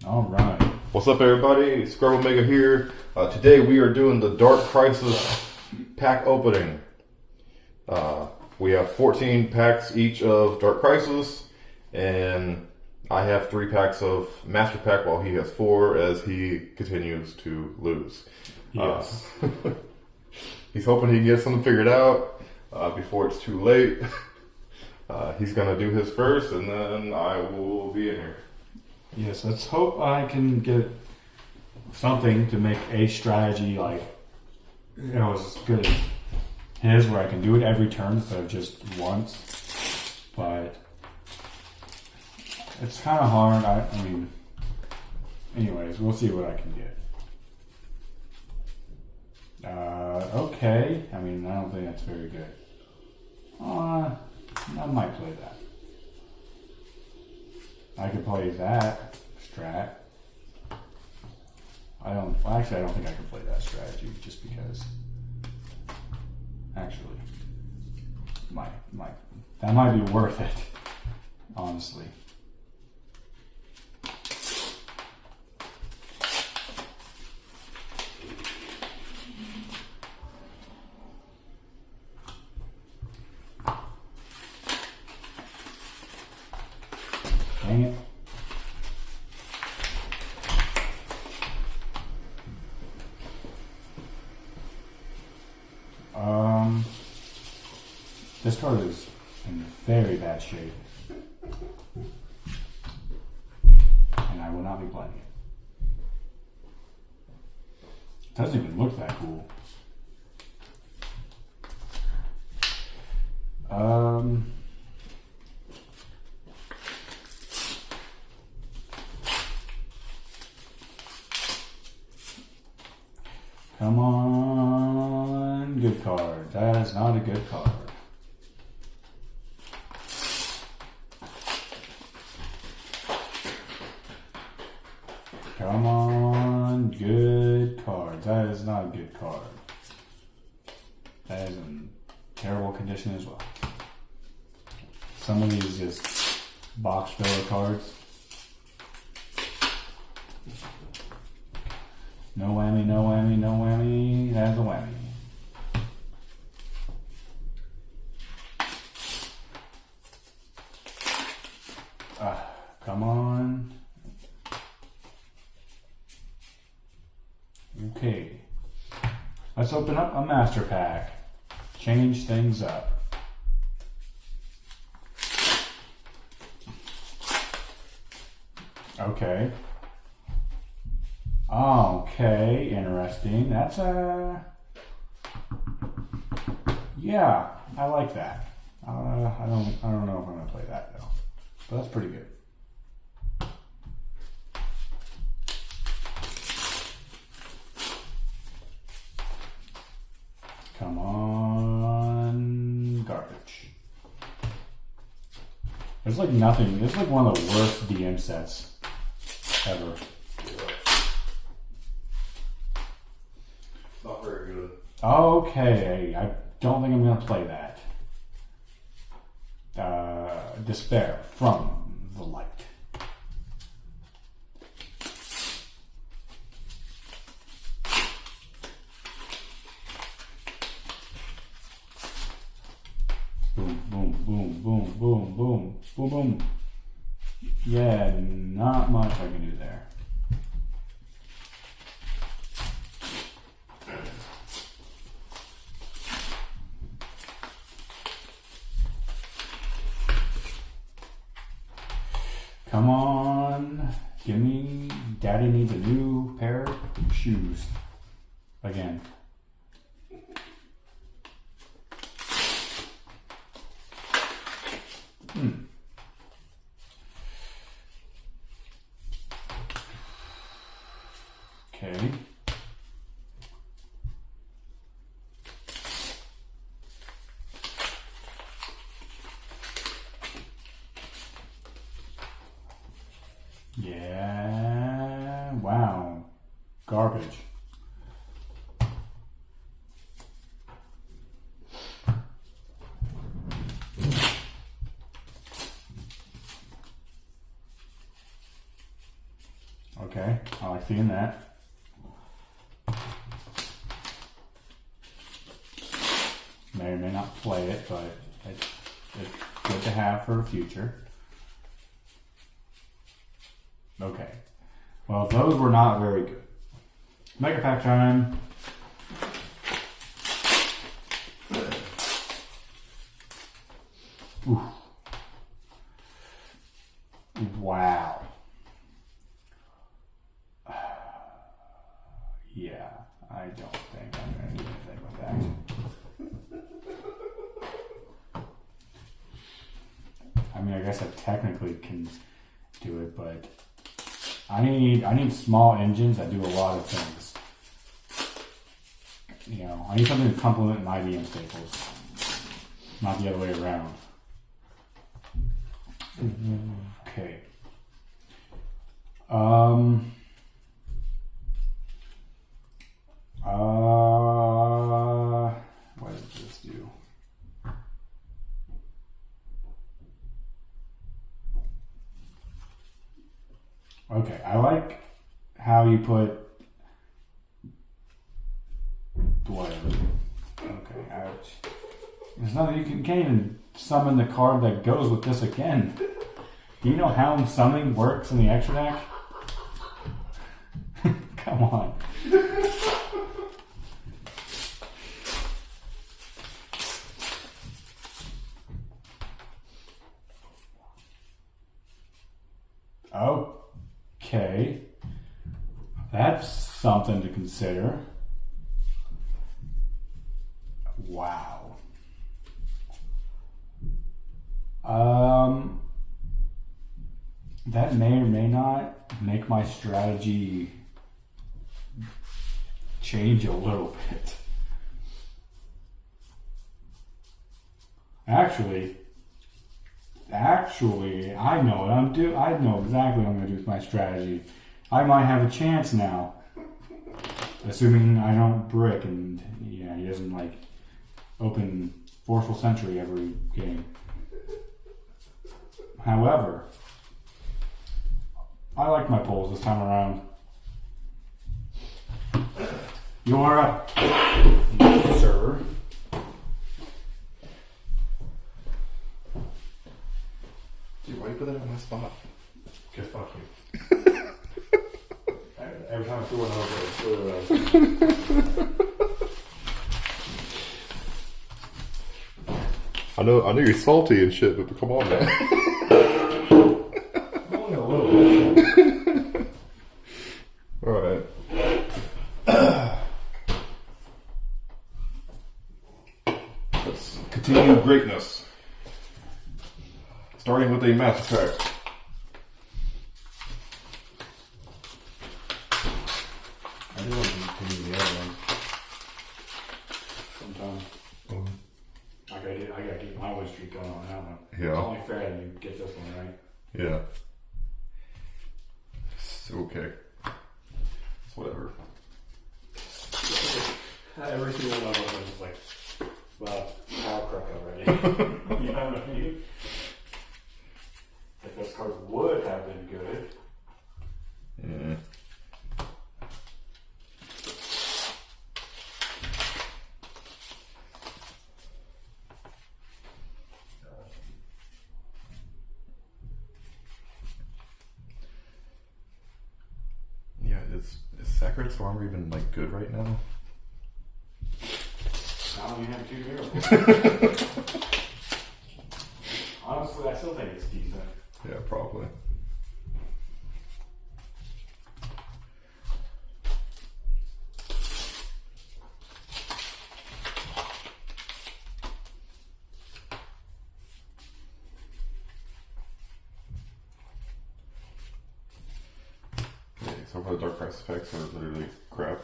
All right. What's up, everybody? Scrub Omega here. Today we are doing the Dark Crisis pack opening. We have 14 packs each of Dark Crisis, and I have 3 packs of Master Pack while he has 4 as he continues to lose. Yes. He's hoping he can get something figured out before it's too late. He's going to do his first, and then I will be in here. Yes, let's hope I can get something to make a strategy like as good as his, where I can do it every turn instead of just once. But it's kind of hard. I mean, anyways, we'll see what I can get. Okay. I mean, I don't think that's very good. I might play that. I could play that strat. I don't think I can play that strategy just because. Actually, that might be worth it, honestly. Dang it. This card is in very bad shape, and I will not be playing it. It doesn't even look that cool. Come on, good card. That is not a good card. Come on, good card. That is not a good card. That is in terrible condition as well. Some of these just box filler cards. No whammy, no whammy, no whammy. That's a whammy. Come on. Okay. Let's open up a master pack. Change things up. Okay. Okay, interesting. That's yeah, I like that. I don't know if I'm gonna play that though, but that's pretty good. Come on, garbage. There's like nothing. It's like one of the worst DM sets ever. Not very good. Okay, I don't think I'm going to play that. Despair from the light. Boom, boom, boom, boom, boom, boom, boom, boom. Yeah, not much I can do there. Come on, give me, Daddy needs a new pair of shoes. Again. Okay. Yeah, wow. Garbage. Okay, I like seeing that. May or may not play it, but it's good to have for the future. Okay. Well, those were not very good. Mega Pack time. Ooh. Wow. Yeah, I don't think I'm going to do anything with that. I mean, I guess I technically can do it, but I need small engines that do a lot of things. You know, I need something to complement my DM staples, not the other way around. Okay. What does this do? Okay, I like how you put whatever. Okay, ouch. There's nothing you can't even summon the card that goes with this again. Do you know how summoning works in the extra deck? Come on. Okay. That's something to consider. Wow. That may or may not make my strategy change a little bit. Actually, I know what I'm doing. I know exactly what I'm going to do with my strategy. I might have a chance now, assuming I don't brick and yeah, he doesn't like open Forceful Century every game. However, I like my polls this time around. You're up, sir. Dude, why you put that on my spot? Just fuck you. Every time I throw one over, I know you're salty and shit, but come on, man. only a little bit. Alright. Let's continue greatness. Starting with a master pack. I do want to continue the other one. Sometime. I gotta keep my win streak going on that one. Yeah. It's only fair that you get this one, right? Yeah. It's okay. It's whatever. Every single one of them is like, well, power crack already. You know what I mean? Like those cards would have been good. Yeah. Yeah, is Sacred Storm even like good right now? I don't even have two heroes. Honestly, I still think it's decent. Yeah, probably. Okay, so far the Dark Price effects are literally crap.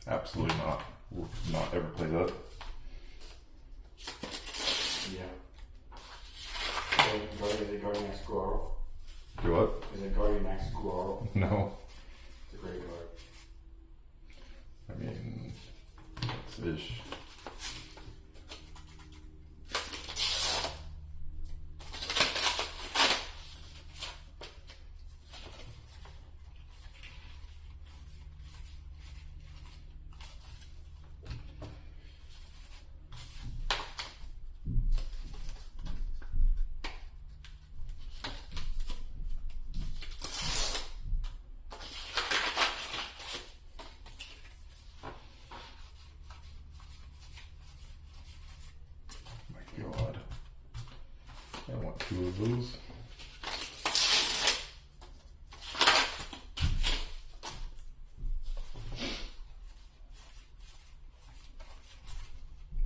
Absolutely not. We'll not ever play that. Yeah. Guardian Squirrel. Do what? What? Is it Guardian Max cool? No. It's a great card. I mean, it's ish. God. I want 2 of those.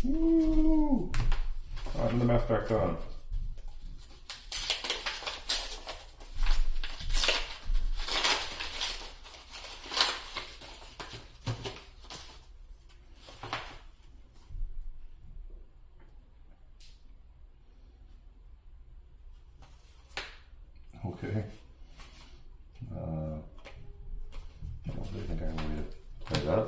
Woo! And the mask back on. Okay. I don't really think I have a way to play that.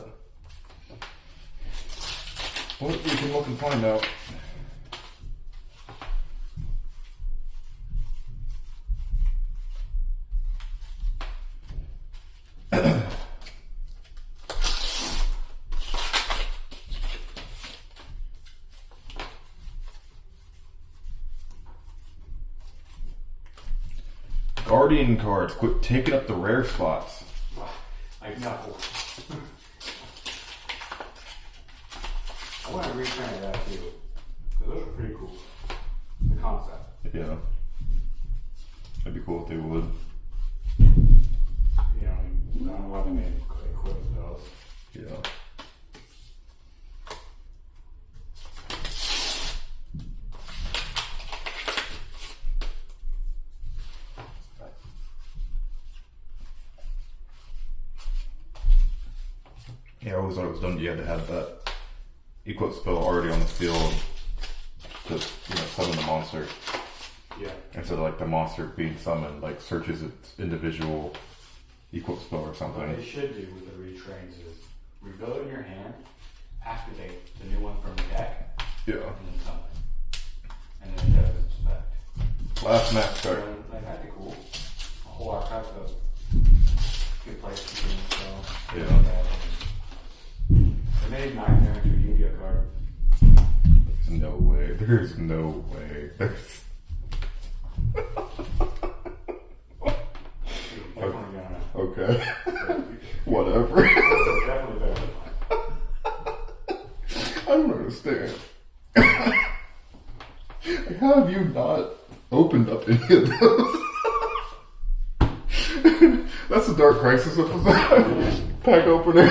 Well, we can look and find out. Guardian cards, quit taking up the rare spots. I know. I want to reprint that too. Because those are pretty cool. The concept. Yeah. That'd be cool if they would. You know, I don't know why they made quiz those. Yeah. Yeah, I always thought it was dumb. You had to have that equip spell already on the field to, summon the monster. Yeah. Instead of like the monster being summoned, like searches its individual equip spell or something. What they should do with the retrains is rebuild it in your hand, activate the new one from the deck, Yeah. and then summon it. And then it does its effect. Last match So, card. like, that'd be cool. A whole archive of good place to do it, so. Yeah. They made Nightmare into a Yu-Gi-Oh card. There's no way. There's no way. There's... Definitely gonna. Okay. Whatever. Definitely better than mine. I don't understand. How have you not opened up any of those? That's a Dark Crisis episode. Pack opener.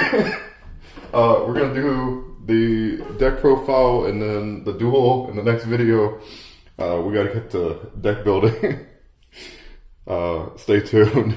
We're gonna do the deck profile and then the duel in the next video. We gotta get to deck building. Stay tuned.